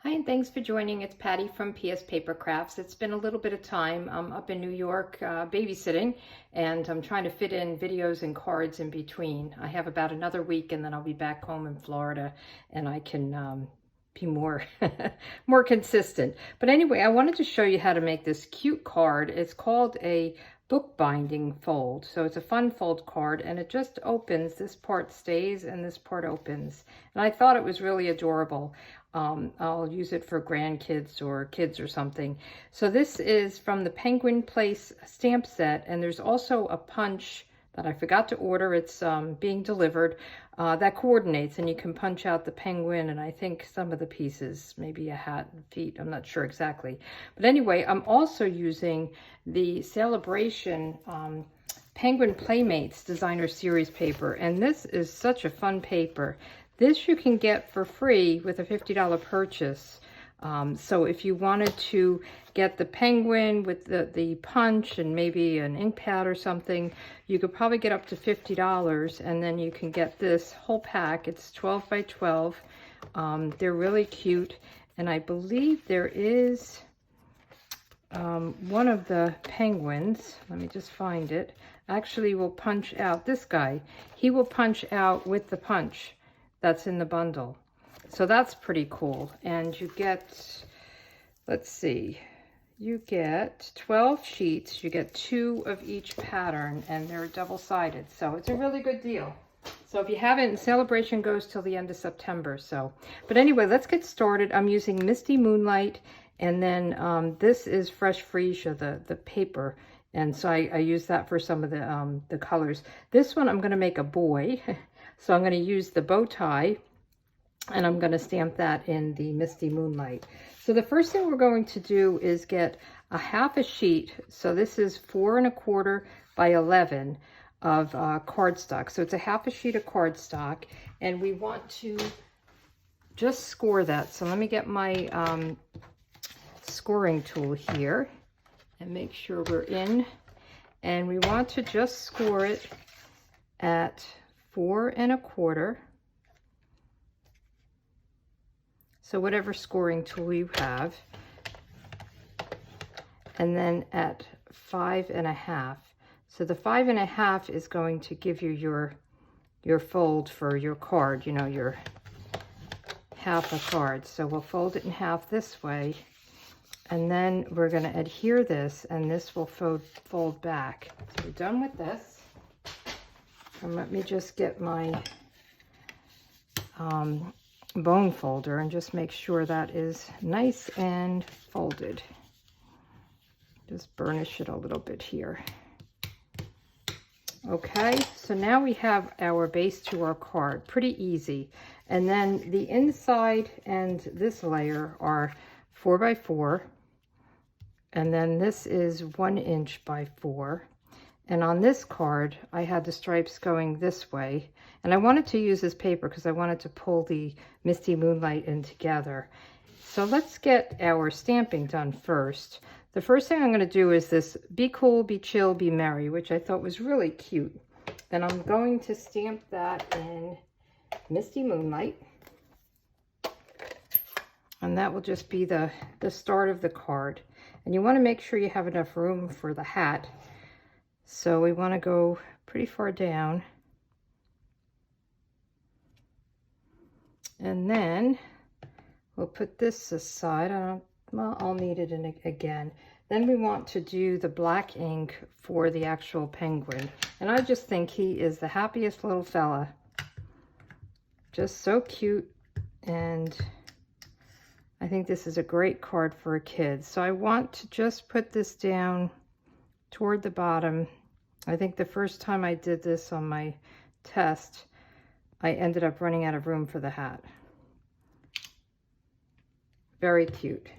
Hi, and thanks for joining. It's Patty from PS Paper Crafts. It's been a little bit of time. I'm up in New York babysitting, and I'm trying to fit in videos and cards in between. I have about another week, and then I'll be back home in Florida, and I can be more more consistent. But anyway, I wanted to show you how to make this cute card. It's called a bookbinding fold. So it's a fun fold card, and it just opens. This part stays and this part opens. And I thought it was really adorable. I'll use it for grandkids or kids or something. So this is from the Penguin Place stamp set, and there's also a punch that I forgot to order. It's being delivered that coordinates, and you can punch out the penguin and I think some of the pieces, maybe a hat and feet, I'm not sure exactly. But anyway, I'm also using the Sale-A-Bration Penguin Playmates designer series paper, and this is such a fun paper. This you can get for free with a $50 purchase. So if you wanted to get the penguin with the punch and maybe an ink pad or something, you could probably get up to $50, and then you can get this whole pack. It's 12 by 12. They're really cute, and I believe there is one of the penguins, let me just find it, actually will punch out. This guy, he will punch out with the punch that's in the bundle. So that's pretty cool. And you get, let's see, you get 12 sheets. You get 2 of each pattern, and they're double-sided. So it's a really good deal. So if you haven't, Sale-A-Bration goes till the end of September. So, but anyway, let's get started. I'm using Misty Moonlight, and then this is Fresh Freesia, the paper. And so I use that for some of the colors. This one I'm going to make a boy. So I'm going to use the bow tie, and I'm going to stamp that in the Misty Moonlight. So the first thing we're going to do is get a half a sheet. So this is 4 1/4 by 11 of cardstock. So it's a half a sheet of cardstock, and we want to just score that. So let me get my scoring tool here and make sure we're in. And we want to just score it at 4 1/4. So whatever scoring tool you have. And then at 5 1/2. So the 5 1/2 is going to give you your fold for your card, you know, your half a card. So we'll fold it in half this way. And then we're going to adhere this, and this will fold back. So we're done with this. And let me just get my bone folder and just make sure that is nice and folded. Just burnish it a little bit here. Okay, so now we have our base to our card. Pretty easy. And then the inside and this layer are 4 by 4. And then this is 1 inch by 4. And on this card, I had the stripes going this way. And I wanted to use this paper because I wanted to pull the Misty Moonlight in together. So let's get our stamping done first. The first thing I'm going to do is this Be Cool, Be Chill, Be Merry, which I thought was really cute. Then I'm going to stamp that in Misty Moonlight. And that will just be the start of the card. And you want to make sure you have enough room for the hat. So we want to go pretty far down. And then we'll put this aside. I'll need it in again. Then we want to do the black ink for the actual penguin. And I just think he is the happiest little fella. Just so cute. And I think this is a great card for a kid. So I want to just put this down toward the bottom. I think the first time I did this on my test, I ended up running out of room for the hat. Very cute.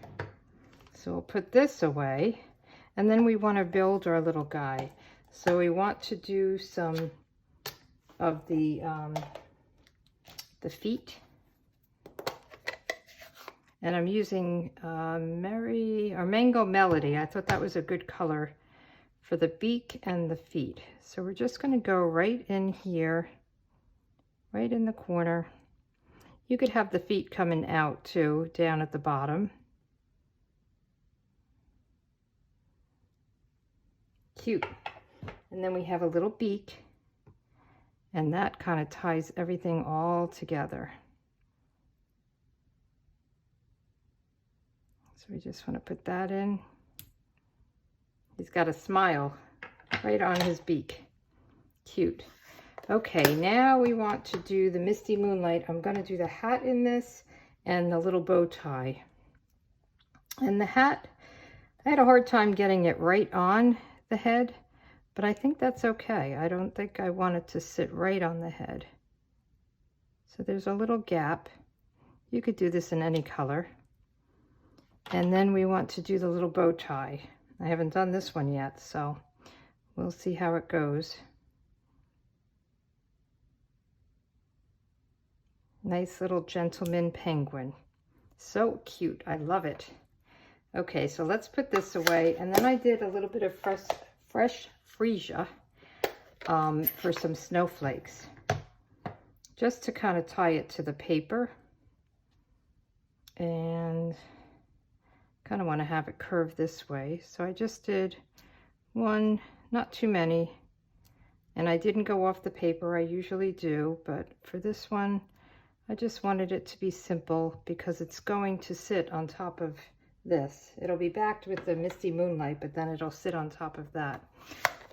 So we'll put this away, and then we want to build our little guy. So we want to do some of the feet. And I'm using Mango Melody. I thought that was a good color for the beak and the feet. So we're just going to go right in here, right in the corner. You could have the feet coming out too, down at the bottom. Cute. And then we have a little beak, and that kind of ties everything all together. So we just want to put that in. He's got a smile right on his beak. Cute. Okay, now we want to do the Misty Moonlight. I'm going to do the hat in this and the little bow tie. And the hat, I had a hard time getting it right on the head, but I think that's okay. I don't think I want it to sit right on the head. So there's a little gap. You could do this in any color. And then we want to do the little bow tie. I haven't done this one yet, so we'll see how it goes. Nice little gentleman penguin. So cute. I love it. Okay, so let's put this away. And then I did a little bit of fresh freesia for some snowflakes, just to kind of tie it to the paper. And kind of want to have it curved this way. So I just did one, not too many. And I didn't go off the paper. I usually do, but for this one, I just wanted it to be simple because it's going to sit on top of this. It'll be backed with the Misty Moonlight, but then it'll sit on top of that.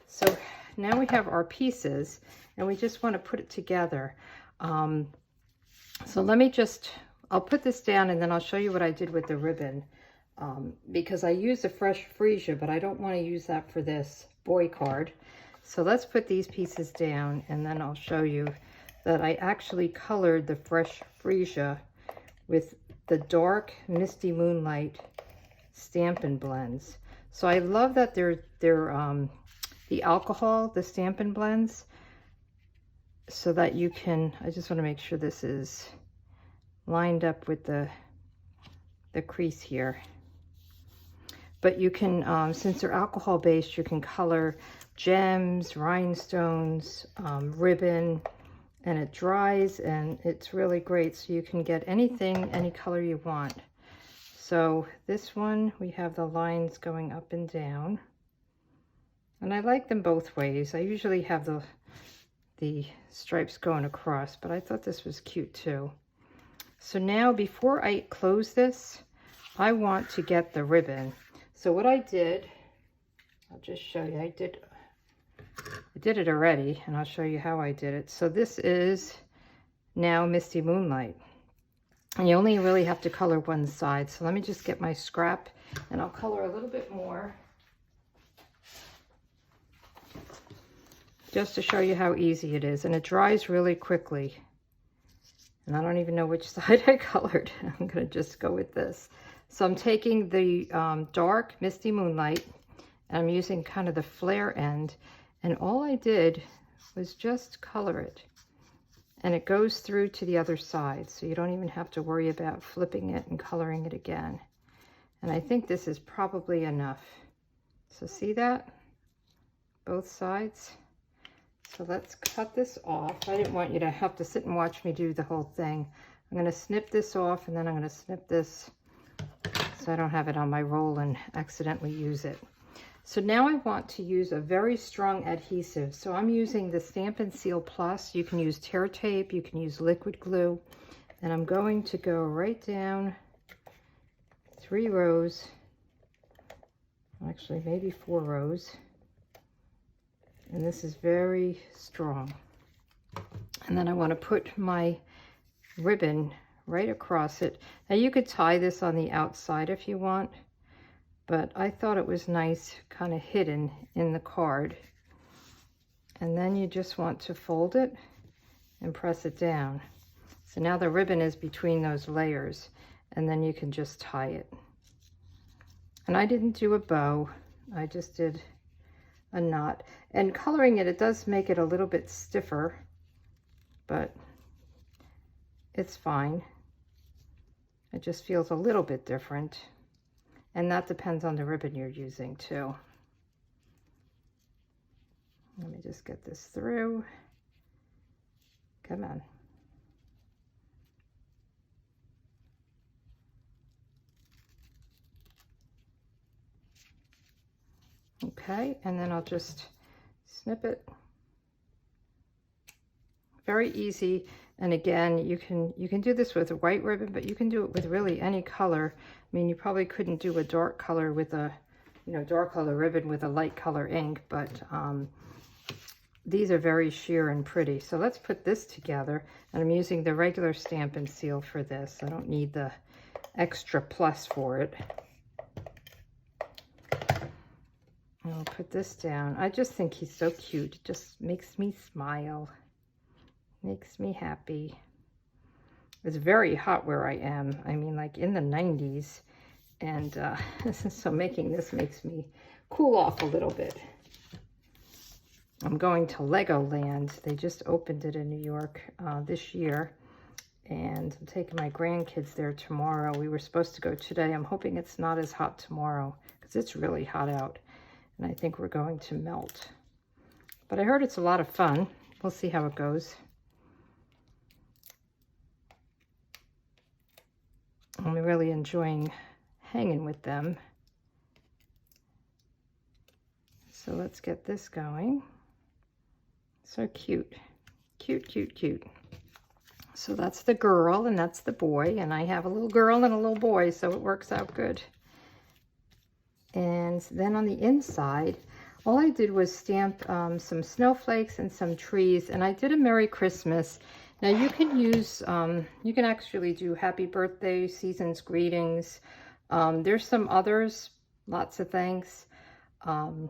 So now we have our pieces, and we just want to put it together. So let me just, I'll put this down and then I'll show you what I did with the ribbon. Because I used a fresh freesia, but I don't want to use that for this boy card. So let's put these pieces down, and then I'll show you that I actually colored the fresh freesia with the dark Misty Moonlight Stampin' Blends. So I love that they're the alcohol, the Stampin' Blends, so that you can, I just want to make sure this is lined up with the crease here. But you can, since they're alcohol based, you can color gems, rhinestones, ribbon, and it dries and it's really great. So you can get anything, any color you want. So this one, we have the lines going up and down. And I like them both ways. I usually have the stripes going across, but I thought this was cute too. So now before I close this, I want to get the ribbon. So what I did, I'll just show you, I did it already, and I'll show you how I did it. So this is now Misty Moonlight. And you only really have to color one side. So let me just get my scrap, and I'll color a little bit more, just to show you how easy it is. And it dries really quickly. And I don't even know which side I colored. I'm going to just go with this. So I'm taking the dark Misty Moonlight, and I'm using kind of the flare end, and all I did was just color it, and it goes through to the other side, so you don't even have to worry about flipping it and coloring it again. And I think this is probably enough. So see that? Both sides. So let's cut this off. I didn't want you to have to sit and watch me do the whole thing. I'm going to snip this off, and then I'm going to snip this so I don't have it on my roll and accidentally use it. So now I want to use a very strong adhesive. So I'm using the Stampin' Seal Plus. You can use tear tape, you can use liquid glue, and I'm going to go right down 3 rows, actually maybe 4 rows, and this is very strong. And then I want to put my ribbon right across it. Now you could tie this on the outside if you want, but I thought it was nice kind of hidden in the card. And then you just want to fold it and press it down. So now the ribbon is between those layers, and then you can just tie it. And I didn't do a bow, I just did a knot. And coloring it, it does make it a little bit stiffer, but it's fine. It just feels a little bit different. And that depends on the ribbon you're using too. Let me just get this through. Come on. Okay, and then I'll just snip it. Very easy. And again, you can do this with a white ribbon, but you can do it with really any color. I mean, you probably couldn't do a dark color with a, you know, dark color ribbon with a light color ink, but these are very sheer and pretty. So let's put this together, and I'm using the regular Stampin' Seal for this. I don't need the extra plus for it. I'll put this down. I just think he's so cute. It just makes me smile. Makes me happy. It's very hot where I am. I mean, like in the 90s. And so making this makes me cool off a little bit. I'm going to Legoland. They just opened it in New York this year. And I'm taking my grandkids there tomorrow. We were supposed to go today. I'm hoping it's not as hot tomorrow because it's really hot out. And I think we're going to melt. But I heard it's a lot of fun. We'll see how it goes. I'm really enjoying hanging with them. So let's get this going. So cute. Cute, cute, cute. So that's the girl and that's the boy. And I have a little girl and a little boy, so it works out good. And then on the inside, all I did was stamp some snowflakes and some trees, and I did a Merry Christmas. Now you can use, you can actually do Happy Birthday, Season's Greetings. There's some others, lots of thanks. I'm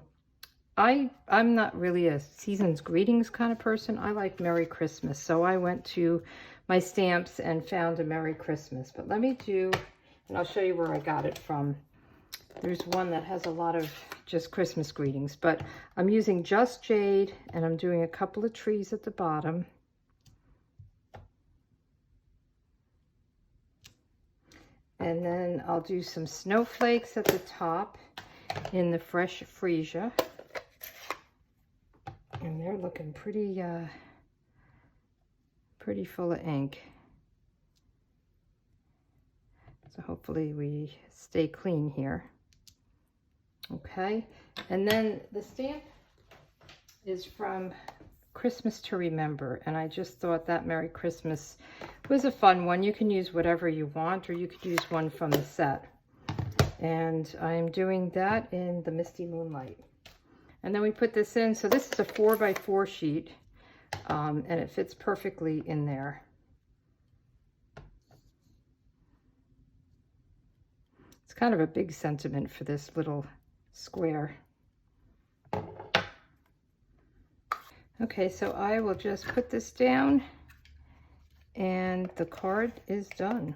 not really a Season's Greetings kind of person. I like Merry Christmas, so I went to my stamps and found a Merry Christmas. But let me do, and I'll show you where I got it from. There's one that has a lot of just Christmas greetings, but I'm using Just Jade, and I'm doing a couple of trees at the bottom. And then I'll do some snowflakes at the top in the Fresh Freesia. And they're looking pretty, pretty full of ink. So hopefully we stay clean here. Okay, and then the stamp is from Christmas to Remember, and I just thought that Merry Christmas was a fun one. You can use whatever you want, or you could use one from the set. And I'm doing that in the Misty Moonlight. And then we put this in, so this is a 4x4 sheet, and it fits perfectly in there. It's kind of a big sentiment for this little square. Okay, so I will just put this down and the card is done.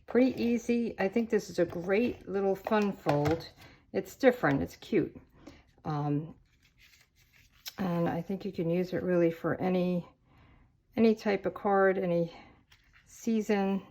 Pretty easy. I think this is a great little fun fold. It's different, it's cute. And I think you can use it really for any type of card, any season.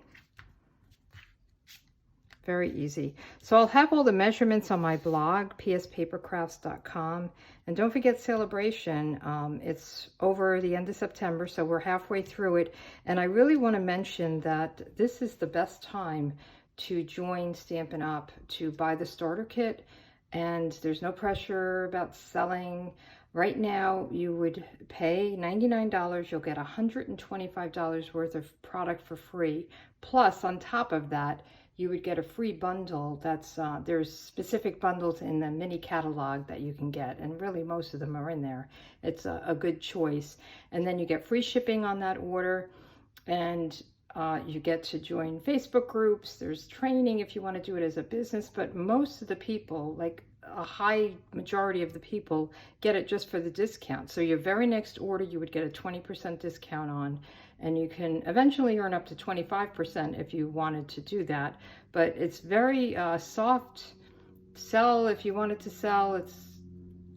Very easy. So I'll have all the measurements on my blog, pspapercrafts.com. And don't forget Sale-A-Bration. It's over the end of September, so we're halfway through it. And I really want to mention that this is the best time to join Stampin' Up! To buy the starter kit. And there's no pressure about selling. Right now, you would pay $99. You'll get $125 worth of product for free. Plus, on top of that, you would get a free bundle. That's there's specific bundles in the mini catalog that you can get, and really most of them are in there. It's a good choice. And then you get free shipping on that order, and you get to join Facebook groups. There's training if you want to do it as a business, but most of the people, like a high majority of the people, get it just for the discount. So your very next order you would get a 20% discount on, and you can eventually earn up to 25% if you wanted to do that. But it's very soft sell if you wanted to sell. It's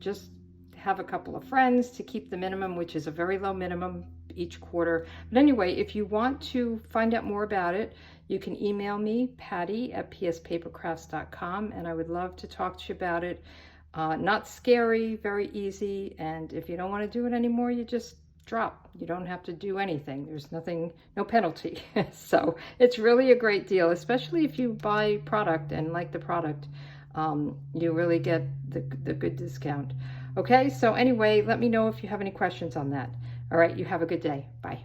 just have a couple of friends to keep the minimum, which is a very low minimum each quarter. But anyway, if you want to find out more about it, you can email me, Patty@pspapercrafts.com, and I would love to talk to you about it. Not scary, very easy, and if you don't want to do it anymore, you just drop. You don't have to do anything. There's nothing, no penalty. So it's really a great deal, especially if you buy product and like the product. you really get the good discount. Okay, so anyway, let me know if you have any questions on that. All right, you have a good day. Bye.